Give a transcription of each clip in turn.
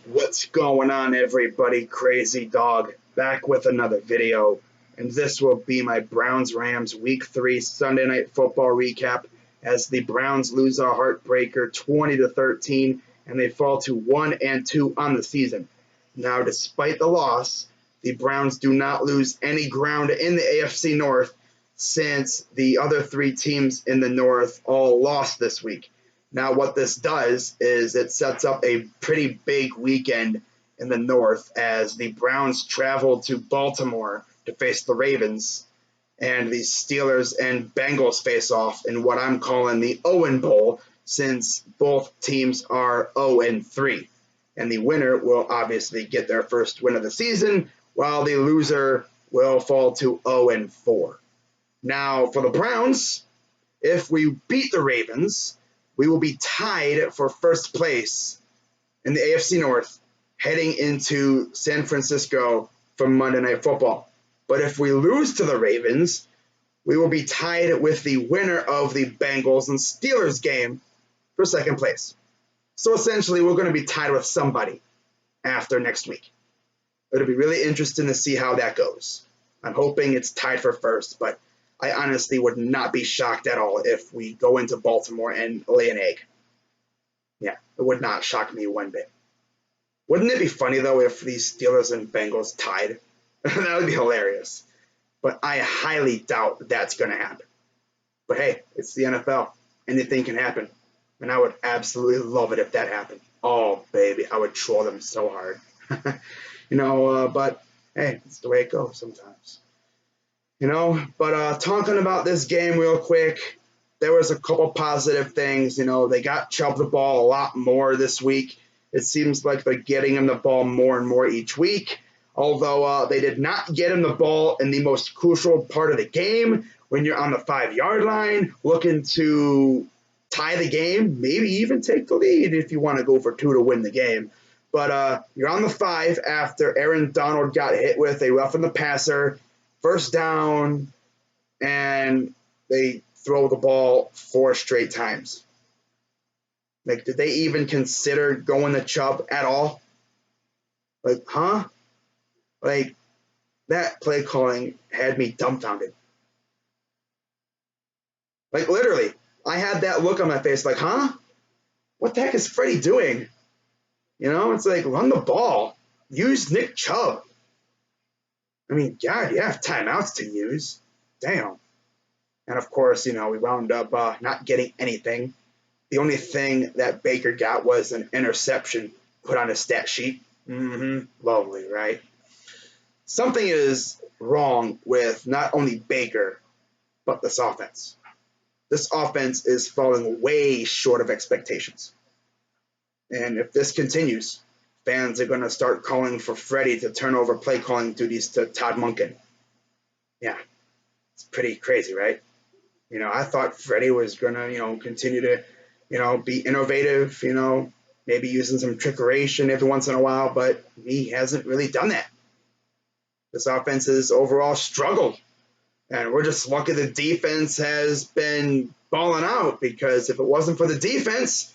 What's going on, everybody? Crazy Dog back with another video, and this will be my Browns-Rams Week 3 Sunday Night Football recap as the Browns lose a heartbreaker 20-13, and they fall to 1-2 on the season. Now, despite the loss, the Browns do not lose any ground in the AFC North since the other three teams in the North all lost this week. Now, what this does is it sets up a pretty big weekend in the North as the Browns travel to Baltimore to face the Ravens, and the Steelers and Bengals face off in what I'm calling the Owen Bowl, since both teams are 0-3. And the winner will obviously get their first win of the season, while the loser will fall to 0-4. Now, for the Browns, if we beat the Ravens, we will be tied for first place in the AFC North heading into San Francisco for Monday Night Football. But if we lose to the Ravens, we will be tied with the winner of the Bengals and Steelers game for second place. So essentially, we're going to be tied with somebody after next week. It'll be really interesting to see how that goes. I'm hoping it's tied for first, but I honestly would not be shocked at all if we go into Baltimore and lay an egg. Yeah, it would not shock me one bit. Wouldn't it be funny, though, if these Steelers and Bengals tied? That would be hilarious. But I highly doubt that's going to happen. But hey, it's the NFL. Anything can happen. And I would absolutely love it if that happened. Oh, baby, I would troll them so hard. But hey, it's the way it goes sometimes. But talking about this game real quick, there was a couple positive things. They got Chubb the ball a lot more this week. It seems like they're getting him the ball more and more each week, although they did not get him the ball in the most crucial part of the game when you're on the 5-yard line looking to tie the game, maybe even take the lead if you want to go for 2 to win the game. But you're on the 5 after Aaron Donald got hit with a roughing the passer. First down, and they throw the ball 4 straight times. Like, did they even consider going to Chubb at all? Like, huh? Like, that play calling had me dumbfounded. Like, literally, I had that look on my face like, huh? What the heck is Freddie doing? It's like, run the ball. Use Nick Chubb. I mean, God, you have timeouts to use. Damn. And, of course, we wound up not getting anything. The only thing that Baker got was an interception put on his stat sheet. Lovely, right? Something is wrong with not only Baker, but this offense. This offense is falling way short of expectations. And if this continues, fans are going to start calling for Freddie to turn over play calling duties to Todd Monken. Yeah, it's pretty crazy, right? I thought Freddie was going to, continue to, be innovative, maybe using some trickeration every once in a while, but he hasn't really done that. This offense has overall struggled. And we're just lucky the defense has been balling out, because if it wasn't for the defense,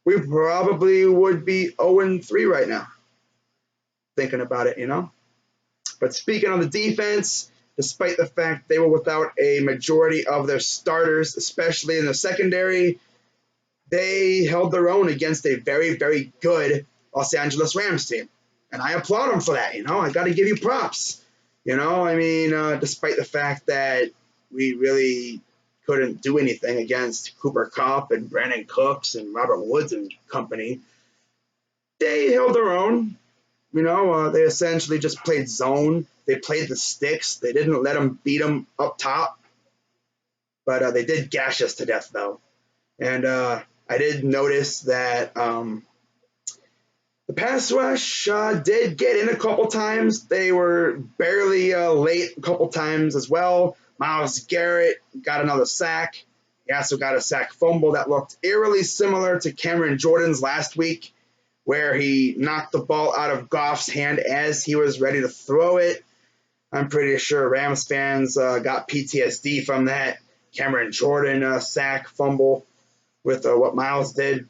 we probably would be 0-3 right now. Thinking about it, But speaking of the defense, despite the fact they were without a majority of their starters, especially in the secondary, they held their own against a very, very good Los Angeles Rams team. And I applaud them for that, I got to give you props. Despite the fact that we really couldn't do anything against Cooper Kupp and Brandon Cooks and Robert Woods and company, they held their own. They essentially just played zone. They played the sticks. They didn't let them beat them up top. But they did gash us to death, though. And I did notice that the pass rush did get in a couple times. They were barely late a couple times as well. Myles Garrett got another sack. He also got a sack fumble that looked eerily similar to Cameron Jordan's last week, where he knocked the ball out of Goff's hand as he was ready to throw it. I'm pretty sure Rams fans got PTSD from that Cameron Jordan sack fumble with what Myles did.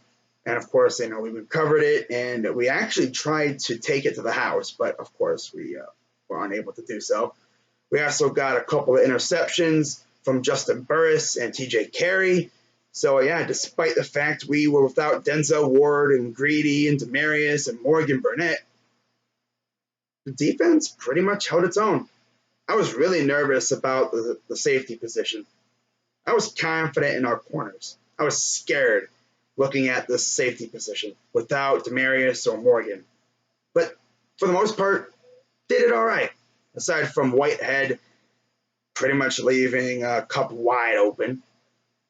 And of course, we recovered it, and we actually tried to take it to the house, but of course we were unable to do so. We also got a couple of interceptions from Justin Burris and TJ Carey. So yeah, despite the fact we were without Denzel Ward and Greedy and Demarius and Morgan Burnett, the defense pretty much held its own. I was really nervous about the safety position. I was confident in our corners. I was scared looking at this safety position without Demarius or Morgan. But for the most part, they did all right. Aside from Whitehead pretty much leaving Cup wide open.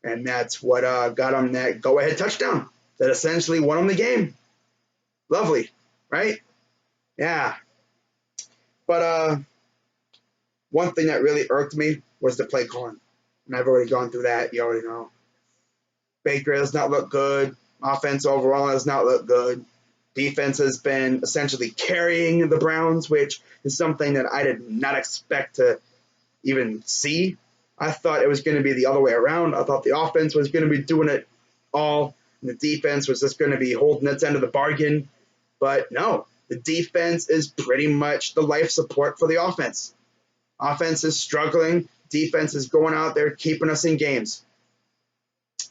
And that's what got him that go-ahead touchdown that essentially won him the game. Lovely, right? Yeah. But one thing that really irked me was the play calling. And I've already gone through that. You already know. Baker does not look good. Offense overall does not look good. Defense has been essentially carrying the Browns, which is something that I did not expect to even see. I thought it was going to be the other way around. I thought the offense was going to be doing it all, and the defense was just going to be holding its end of the bargain. But no, the defense is pretty much the life support for the offense. Offense is struggling. Defense is going out there keeping us in games.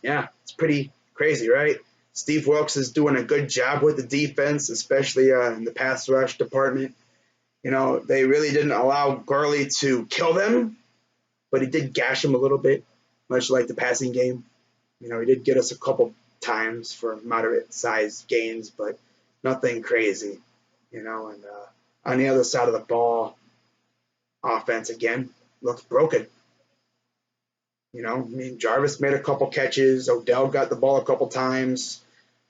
Yeah, it's pretty crazy, right? Steve Wilkes is doing a good job with the defense, especially in the pass rush department. They really didn't allow Gurley to kill them, but he did gash him a little bit, much like the passing game. He did get us a couple times for moderate-sized gains, but nothing crazy. And on the other side of the ball, offense, again, looks broken. Jarvis made a couple catches. Odell got the ball a couple times.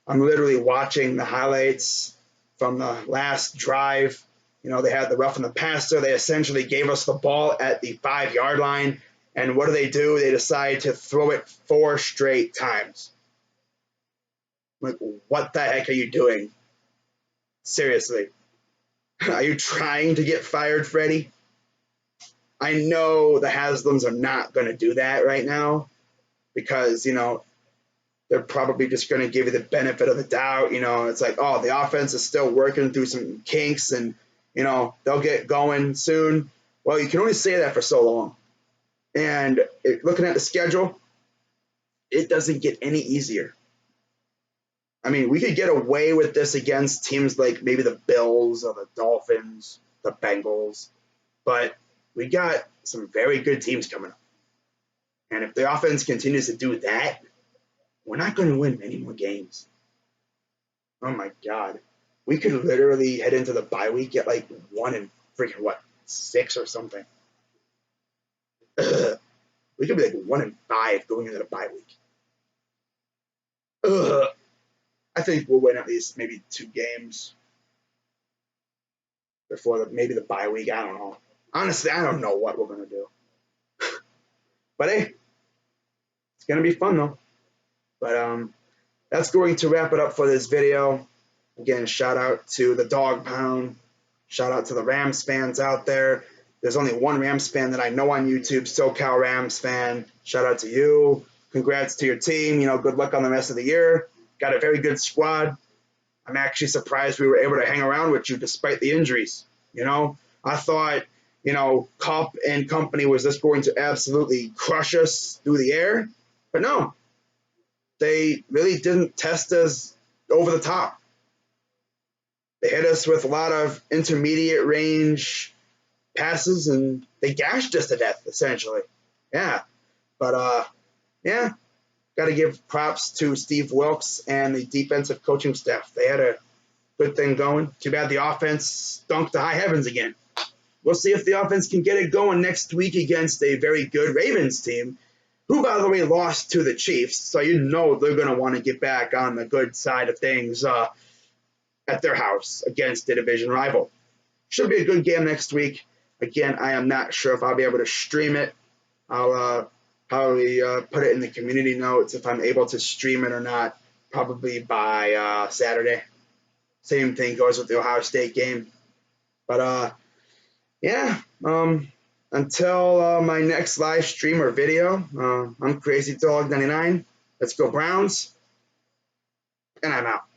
I'm literally watching the highlights from the last drive. They had the rough and the passer. They essentially gave us the ball at the 5-yard line. And what do? They decide to throw it 4 straight times. Like, what the heck are you doing? Seriously. Are you trying to get fired, Freddie? I know the Haslams are not going to do that right now because, they're probably just going to give you the benefit of the doubt. It's like, oh, the offense is still working through some kinks and, they'll get going soon. Well, you can only say that for so long. And looking at the schedule, it doesn't get any easier. I mean, we could get away with this against teams like maybe the Bills or the Dolphins, the Bengals, but we got some very good teams coming up. And if the offense continues to do that, we're not going to win many more games. Oh, my God. We could literally head into the bye week at like 1-6 or something. Ugh. We could be like 1-5 going into the bye week. Ugh. I think we'll win at least maybe 2 games before maybe the bye week. I don't know. Honestly, I don't know what we're going to do. But hey, it's going to be fun though. But that's going to wrap it up for this video. Again, shout out to the Dog Pound. Shout out to the Rams fans out there. There's only one Rams fan that I know on YouTube, SoCal Rams fan. Shout out to you. Congrats to your team. Good luck on the rest of the year. Got a very good squad. I'm actually surprised we were able to hang around with you despite the injuries. I thought, Cup and company was just going to absolutely crush us through the air. But no, they really didn't test us over the top. They hit us with a lot of intermediate range passes, and they gashed us to death, essentially. Yeah. But, yeah, got to give props to Steve Wilkes and the defensive coaching staff. They had a good thing going. Too bad the offense stunk to high heavens again. We'll see if the offense can get it going next week against a very good Ravens team, who, by the way, lost to the Chiefs. So they're going to want to get back on the good side of things at their house against a division rival. Should be a good game next week. Again, I am not sure if I'll be able to stream it. I'll probably put it in the community notes if I'm able to stream it or not, probably by Saturday. Same thing goes with the Ohio State game. But, yeah, until my next live stream or video, I'm Crazy Dog 99. Let's go Browns. and I'm out.